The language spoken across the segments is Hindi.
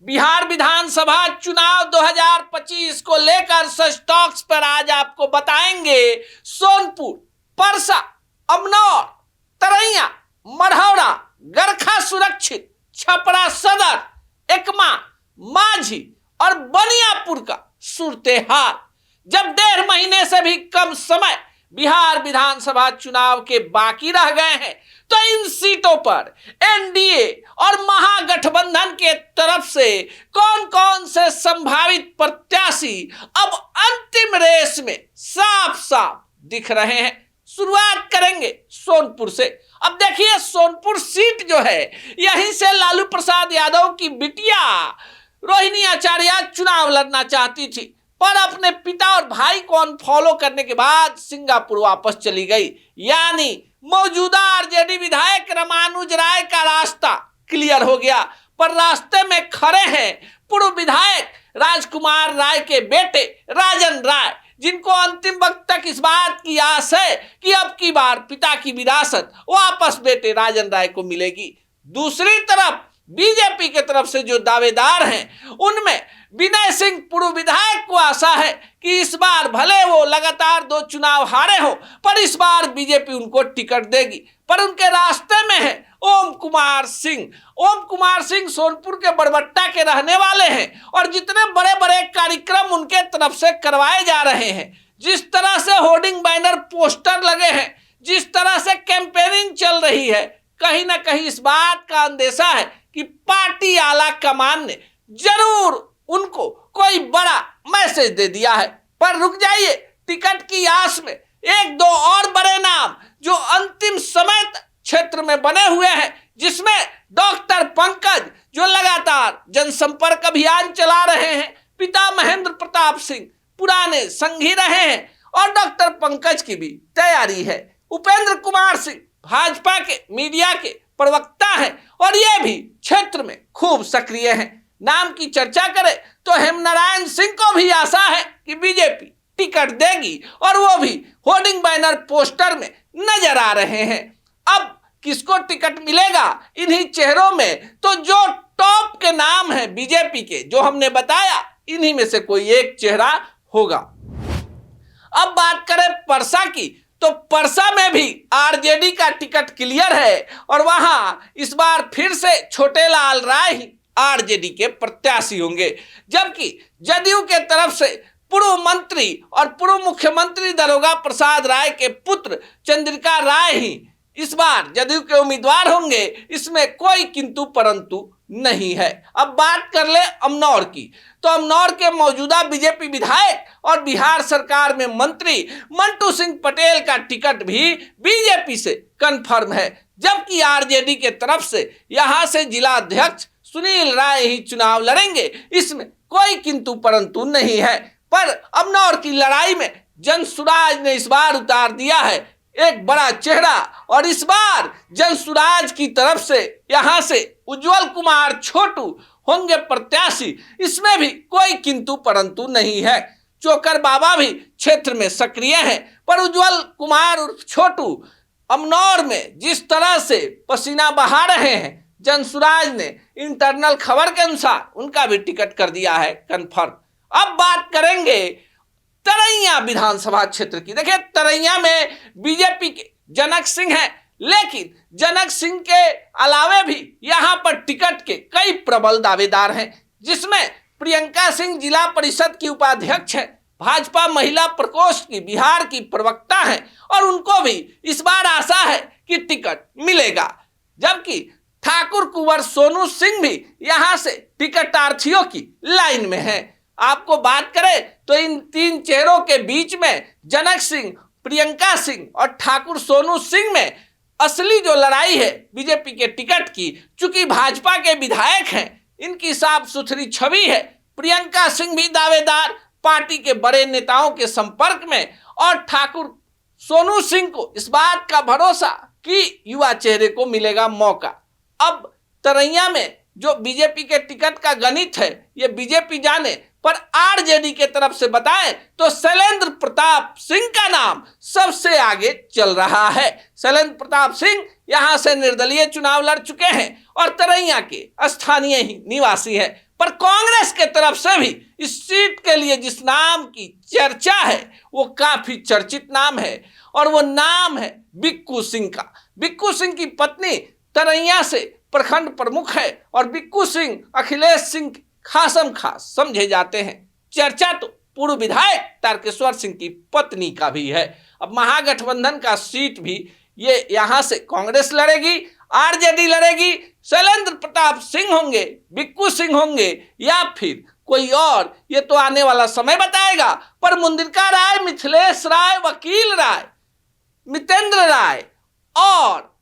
बिहार विधानसभा चुनाव 2025 को लेकर सच टॉक्स पर आज आपको बताएंगे सोनपुर, परसा, अमनौर, तरैया, मढ़ौरा, गरखा सुरक्षित, छपरा सदर, एकमा, माझी और बनियापुर का सूरत-ए-हाल। जब 1.5 महीने से भी कम समय बिहार विधानसभा चुनाव के बाकी रह गए हैं, तो इन सीटों पर एनडीए और महागठबंधन के तरफ से कौन कौन से संभावित प्रत्याशी अब अंतिम रेस में साफ साफ दिख रहे हैं। शुरुआत करेंगे सोनपुर से। अब देखिए, सोनपुर सीट जो है, यहीं से लालू प्रसाद यादव की बिटिया रोहिणी आचार्य चुनाव लड़ना चाहती थी, पर अपने पिता और भाई को अनफॉलो करने के बाद सिंगापुर वापस चली गई। यानी मौजूदा आरजेडी विधायक रामानुज राय का रास्ता क्लियर हो गया, पर रास्ते में खड़े हैं पूर्व विधायक राजकुमार राय के बेटे राजन राय, जिनको अंतिम वक्त तक इस बात की आस है कि अब की बार पिता की विरासत वापस बेटे राजन राय को मिलेगी। दूसरी तरफ बीजेपी के तरफ से जो दावेदार हैं, उनमें विनय सिंह पूर्व विधायक को आशा है कि इस बार भले वो लगातार 2 चुनाव हारे हो, पर इस बार बीजेपी उनको टिकट देगी। पर उनके रास्ते में है ओम कुमार सिंह। ओम कुमार सिंह सोनपुर के बड़बट्टा के रहने वाले हैं और जितने बड़े बड़े कार्यक्रम उनके तरफ से करवाए जा रहे हैं, जिस तरह से होर्डिंग बैनर पोस्टर लगे हैं, जिस तरह से कैंपेनिंग चल रही है, कहीं ना कहीं इस बात का अंदेशा है कि पार्टी आला कमान ने जरूर उनको कोई बड़ा मैसेज दे दिया है। पर रुक जाइए, टिकट की आस में 1-2 और बड़े नाम जो अंतिम समय तक क्षेत्र में बने हुए हैं, जिसमें डॉक्टर पंकज जो लगातार जनसंपर्क अभियान चला रहे हैं, पिता महेंद्र प्रताप सिंह पुराने संघी रहे हैं और डॉक्टर पंकज की भी तैयारी है। उपेंद्र कुमार सिंह भाजपा के मीडिया के प्रवक्ता हैं और ये भी क्षेत्र में खूब सक्रिय हैं। नाम की चर्चा करें तो हेमनारायण सिंह को भी आशा है कि बीजेपी टिकट देगी और वो भी होर्डिंग बैनर पोस्टर में नजर आ रहे हैं। अब किसको टिकट मिलेगा इन्हीं चेहरों में, तो जो टॉप के नाम हैं बीजेपी के जो हमने बताया, इन्हीं में से कोई एक चेहरा होगा। अब बात करें परसा की, तो परसा में भी आरजेडी का टिकट क्लियर है और वहां इस बार फिर से छोटे लाल राय ही आरजेडी के प्रत्याशी होंगे, जबकि जदयू के तरफ से पूर्व मंत्री और पूर्व मुख्यमंत्री दारोगा प्रसाद राय के पुत्र चंद्रिका राय ही इस बार जदयू के उम्मीदवार होंगे। इसमें कोई किंतु परंतु नहीं है। अब बात कर ले अमनौर की, तो अमनौर के मौजूदा बीजेपी विधायक और बिहार सरकार में मंत्री मंटू सिंह पटेल का टिकट भी बीजेपी से कंफर्म है, जबकि आरजेडी के तरफ से यहां से जिला अध्यक्ष सुनील राय ही चुनाव लड़ेंगे। इसमें कोई किंतु परंतु नहीं है। पर अमनौर की लड़ाई में जनसुराज ने इस बार उतार दिया है एक बड़ा चेहरा और इस बार जनसुराज की तरफ से यहां से उज्जवल कुमार छोटू होंगे प्रत्याशी। इसमें भी कोई किंतु परंतु नहीं है। चोकर बाबा भी क्षेत्र में सक्रिय हैं, पर उज्जवल कुमार उर्फ छोटू अमनौर में जिस तरह से पसीना बहा रहे हैं, जनसुराज ने इंटरनल खबर के अनुसार उनका भी टिकट कर दिया है कंफर्म। अब बात करेंगे तरैया विधानसभा क्षेत्र की। देखिए, तरैया में बीजेपी के जनक सिंह हैं, लेकिन जनक सिंह के अलावे भी यहां पर टिकट के कई प्रबल दावेदार हैं, जिसमें प्रियंका सिंह जिला परिषद की उपाध्यक्ष है, भाजपा महिला प्रकोष्ठ की बिहार की प्रवक्ता हैं और उनको भी इस बार आशा है कि टिकट मिलेगा। जबकि ठाकुर कुंवर सोनू सिंह भी यहां से टिकटार्थियों की लाइन में है। आपको बात करें तो इन 3 चेहरों के बीच में जनक सिंह, प्रियंका सिंह और ठाकुर सोनू सिंह में असली जो लड़ाई है बीजेपी के टिकट की, चूंकि भाजपा के विधायक हैं, इनकी साफ सुथरी छवि है। प्रियंका सिंह भी दावेदार, पार्टी के बड़े नेताओं के संपर्क में, और ठाकुर सोनू सिंह को इस बात का भरोसा कि युवा चेहरे को मिलेगा मौका। अब तरैया में जो बीजेपी के टिकट का गणित है ये बीजेपी जाने, पर आरजेडी के तरफ से बताएं तो शैलेंद्र प्रताप सिंह का नाम सबसे आगे चल रहा है। शैलेंद्र प्रताप सिंह यहां से निर्दलीय चुनाव लड़ चुके हैं और तरैया के स्थानीय ही निवासी है। पर कांग्रेस के तरफ से भी इस सीट के लिए जिस नाम की चर्चा है वो काफी चर्चित नाम है और वो नाम है बिक्कू सिंह का। बिक्कू सिंह की पत्नी तरैया से प्रखंड प्रमुख है और बिक्कू सिंह अखिलेश सिंह खासम खास समझे जाते हैं। चर्चा तो पूर्व विधायक तारकेश्वर सिंह की पत्नी का भी है। अब महागठबंधन का सीट भी ये यहां से कांग्रेस लड़ेगी, आरजेडी लड़ेगी, शैलेंद्र प्रताप सिंह होंगे, बिक्कू सिंह होंगे या फिर कोई और, ये तो आने वाला समय बताएगा। पर मुंदिरका राय, मिथिलेश राय, वकील राय, मितेंद्र राय और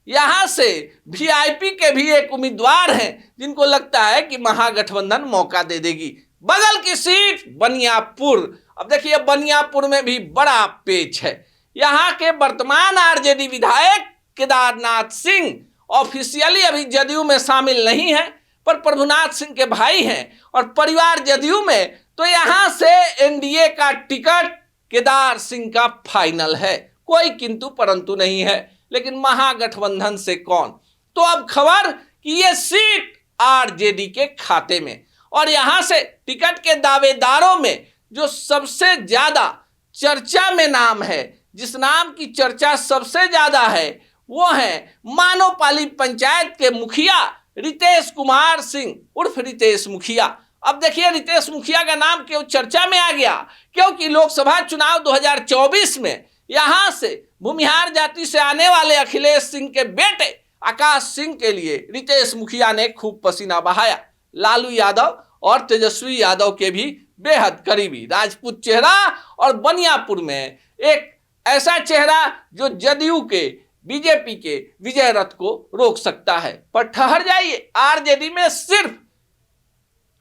यहां से वीआईपी के भी एक उम्मीदवार हैं जिनको लगता है कि महागठबंधन मौका दे देगी। बगल की सीट बनियापुर। अब देखिए बनियापुर में भी बड़ा पेच है। यहां के वर्तमान आरजेडी विधायक केदारनाथ सिंह ऑफिशियली अभी जदयू में शामिल नहीं है पर प्रभुनाथ सिंह के भाई हैं और परिवार जदयू में, तो यहां से एनडीए का टिकट केदार सिंह का फाइनल है, कोई किंतु परंतु नहीं है। लेकिन महागठबंधन से कौन? तो अब खबर कि ये सीट आरजेडी के खाते में, और यहां से टिकट के दावेदारों में जो सबसे ज्यादा चर्चा में नाम है, जिस नाम की चर्चा सबसे ज्यादा है वो है मानोपाली पंचायत के मुखिया रितेश कुमार सिंह उर्फ रितेश मुखिया। अब देखिए रितेश मुखिया का नाम क्यों चर्चा में आ गया? क्योंकि लोकसभा चुनाव 2024 में यहां से भूमिहार जाति से आने वाले अखिलेश सिंह के बेटे आकाश सिंह के लिए रितेश मुखिया ने खूब पसीना बहाया। लालू यादव और तेजस्वी यादव के भी बेहद करीबी राजपूत चेहरा और बनियापुर में एक ऐसा चेहरा जो जदयू के, बीजेपी के विजय रथ को रोक सकता है। पर ठहर जाइए, आरजेडी में सिर्फ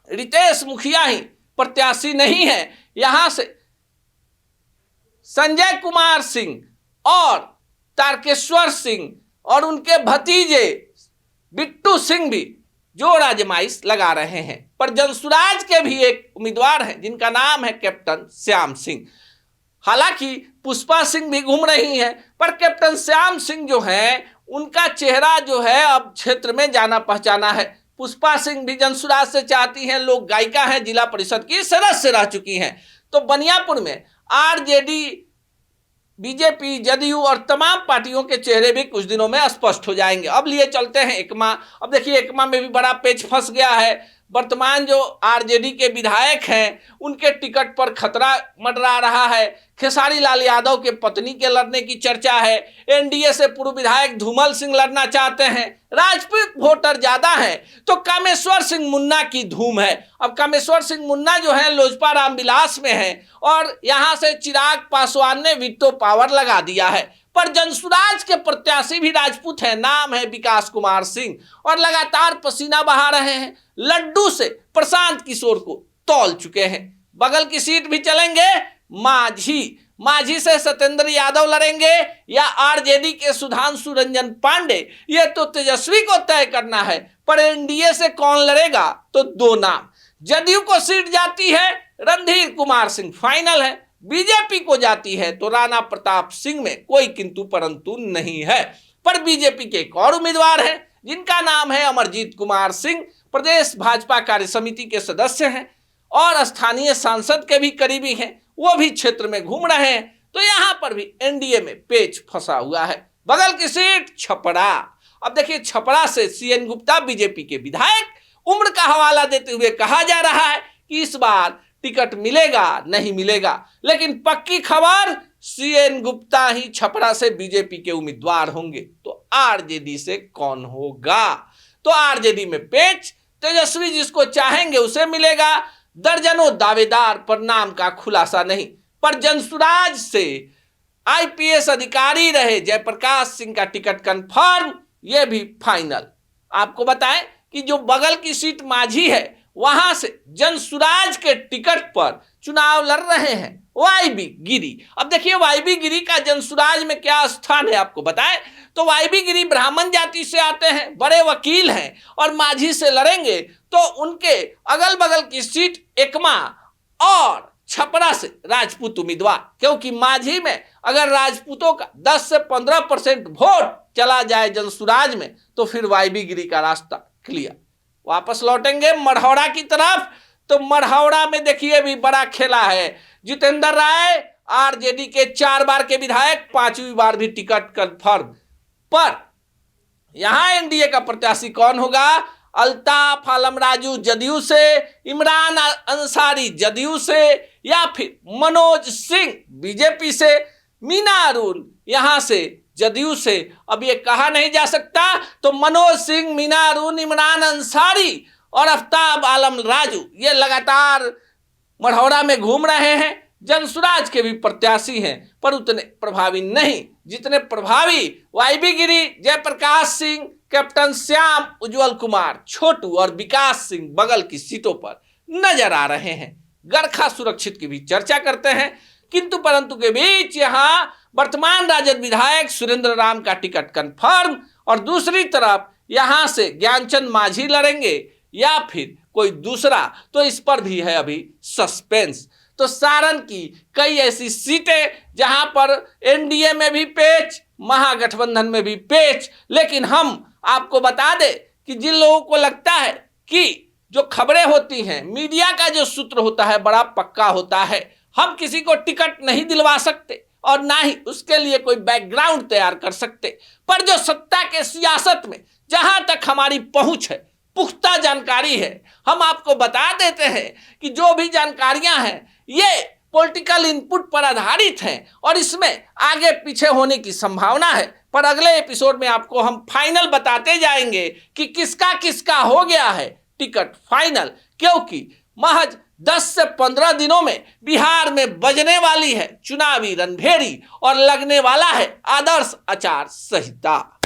रितेश मुखिया ही प्रत्याशी नहीं है। यहां से संजय कुमार सिंह और तारकेश्वर सिंह और उनके भतीजे बिट्टू सिंह भी जोर आजमाइश लगा रहे हैं। पर जनसुराज के भी एक उम्मीदवार हैं जिनका नाम है कैप्टन श्याम सिंह। हालांकि पुष्पा सिंह भी घूम रही हैं पर कैप्टन श्याम सिंह जो हैं उनका चेहरा जो है अब क्षेत्र में जाना पहचाना है। पुष्पा सिंह भी जनसुराज से चाहती हैं, लोक गायिका हैं, जिला परिषद की सदस्य रह चुकी हैं। तो बनियापुर में आरजेडी, बीजेपी, जदयू और तमाम पार्टियों के चेहरे भी कुछ दिनों में स्पष्ट हो जाएंगे। अब लिए चलते हैं एकमा। अब देखिए एकमा में भी बड़ा पेच फंस गया है। वर्तमान जो आरजेडी के विधायक हैं उनके टिकट पर खतरा मंडरा रहा है। खेसारी लाल यादव के पत्नी के लड़ने की चर्चा है। एनडीए से पूर्व विधायक धूमल सिंह लड़ना चाहते हैं। राजपूत वोटर ज्यादा हैं तो कामेश्वर सिंह मुन्ना की धूम है। अब कामेश्वर सिंह मुन्ना जो है लोजपा रामविलास में है और यहां से चिराग पासवान ने वीटो पावर लगा दिया है। पर जनसुराज के प्रत्याशी भी राजपूत हैं, नाम है विकास कुमार सिंह और लगातार पसीना बहा रहे हैं। लड्डू से प्रशांत किशोर को तौल चुके हैं। बगल की सीट भी चलेंगे माझी से सत्येंद्र यादव लड़ेंगे या आरजेडी के सुधांशु रंजन पांडे, ये तो तेजस्वी को तय करना है। पर एनडीए से कौन लड़ेगा? तो दो नाम। जदयू को सीट जाती है रणधीर कुमार सिंह फाइनल है, बीजेपी को जाती है तो राणा प्रताप सिंह में कोई किंतु परंतु नहीं है। पर बीजेपी के एक और उम्मीदवार हैं जिनका नाम है अमरजीत कुमार सिंह, प्रदेश भाजपा कार्य समिति के सदस्य हैं और स्थानीय सांसद के भी करीबी हैं, वो भी क्षेत्र में घूम रहे हैं। तो यहां पर भी एनडीए में पेच फंसा हुआ है। बगल की सीट छपरा। अब देखिए छपरा से सीएन गुप्ता बीजेपी के विधायक, उम्र का हवाला देते हुए कहा जा रहा है कि इस बार टिकट मिलेगा नहीं मिलेगा, लेकिन पक्की खबर सीएन गुप्ता ही छपरा से बीजेपी के उम्मीदवार होंगे। तो आरजेडी से कौन होगा? तो आरजेडी में पेच, तेजस्वी जिसको चाहेंगे उसे मिलेगा। दर्जनों दावेदार पर नाम का खुलासा नहीं। पर जनसुराज से आईपीएस अधिकारी रहे जयप्रकाश सिंह का टिकट कंफर्म, यह भी फाइनल। आपको बताएं कि जो बगल की सीट माझी है वहां से जनसुराज के टिकट पर चुनाव लड़ रहे हैं वाईबी गिरी। अब देखिए वाईबी गिरी का जनसुराज में क्या स्थान है आपको बताएं तो वाईबी गिरी ब्राह्मण जाति से आते हैं, बड़े वकील हैं और माझी से लड़ेंगे तो उनके अगल बगल की सीट एकमा और छपरा से राजपूत उम्मीदवार। क्योंकि माझी में अगर राजपूतों का 10 से 15% वोट चला जाए जनसुराज में तो फिर वाईबी गिरी का रास्ता क्लियर। वापस लौटेंगे मढ़ौरा की तरफ। तो मढ़ौरा में देखिए भी बड़ा खेला है। जितेंद्र राय आरजेडी के 4 बार के विधायक, 5वीं बार भी टिकट कंफर्म। पर यहां एनडीए का प्रत्याशी कौन होगा? अल्ताफ आलम राजू जदयू से, इमरान अंसारी जदयू से, या फिर मनोज सिंह बीजेपी से, मीना अरुण यहां से जदयू से। अब ये कहा नहीं जा सकता। तो मनोज सिंह, मीना अरुण, इमरान अंसारी और आफ्ताब आलम राजू ये लगातार मढ़ौरा में घूम रहे हैं। जनसुराज के भी प्रत्याशी हैं पर उतने प्रभावी नहीं जितने प्रभावी वाईबी गिरी, जयप्रकाश सिंह, कैप्टन श्याम, उज्जवल कुमार, छोटू और विकास सिंह बगल की सीटों पर नजर आ रहे हैं। गरखा सुरक्षित की भी चर्चा करते हैं, किंतु परंतु के बीच यहां वर्तमान राजद विधायक सुरेंद्र राम का टिकट कंफर्म और दूसरी तरफ यहां से ज्ञानचंद मांझी लड़ेंगे या फिर कोई दूसरा, तो इस पर भी है अभी सस्पेंस। तो सारण की कई ऐसी सीटें जहां पर एनडीए में भी पेच, महागठबंधन में भी पेच। लेकिन हम आपको बता दें कि जिन लोगों को लगता है कि जो खबरें होती हैं, मीडिया का जो सूत्र होता है बड़ा पक्का होता है, हम किसी को टिकट नहीं दिलवा सकते और ना ही उसके लिए कोई बैकग्राउंड तैयार कर सकते। पर जो सत्ता के सियासत में जहां तक हमारी पहुंच है, पुख्ता जानकारी है, हम आपको बता देते हैं कि जो भी जानकारियां हैं ये पॉलिटिकल इनपुट पर आधारित हैं और इसमें आगे पीछे होने की संभावना है। पर अगले एपिसोड में आपको हम फाइनल बताते जाएंगे कि किसका किसका हो गया है टिकट फाइनल, क्योंकि महज 10 से 15 दिनों में बिहार में बजने वाली है चुनावी रणभेरी और लगने वाला है आदर्श आचार संहिता।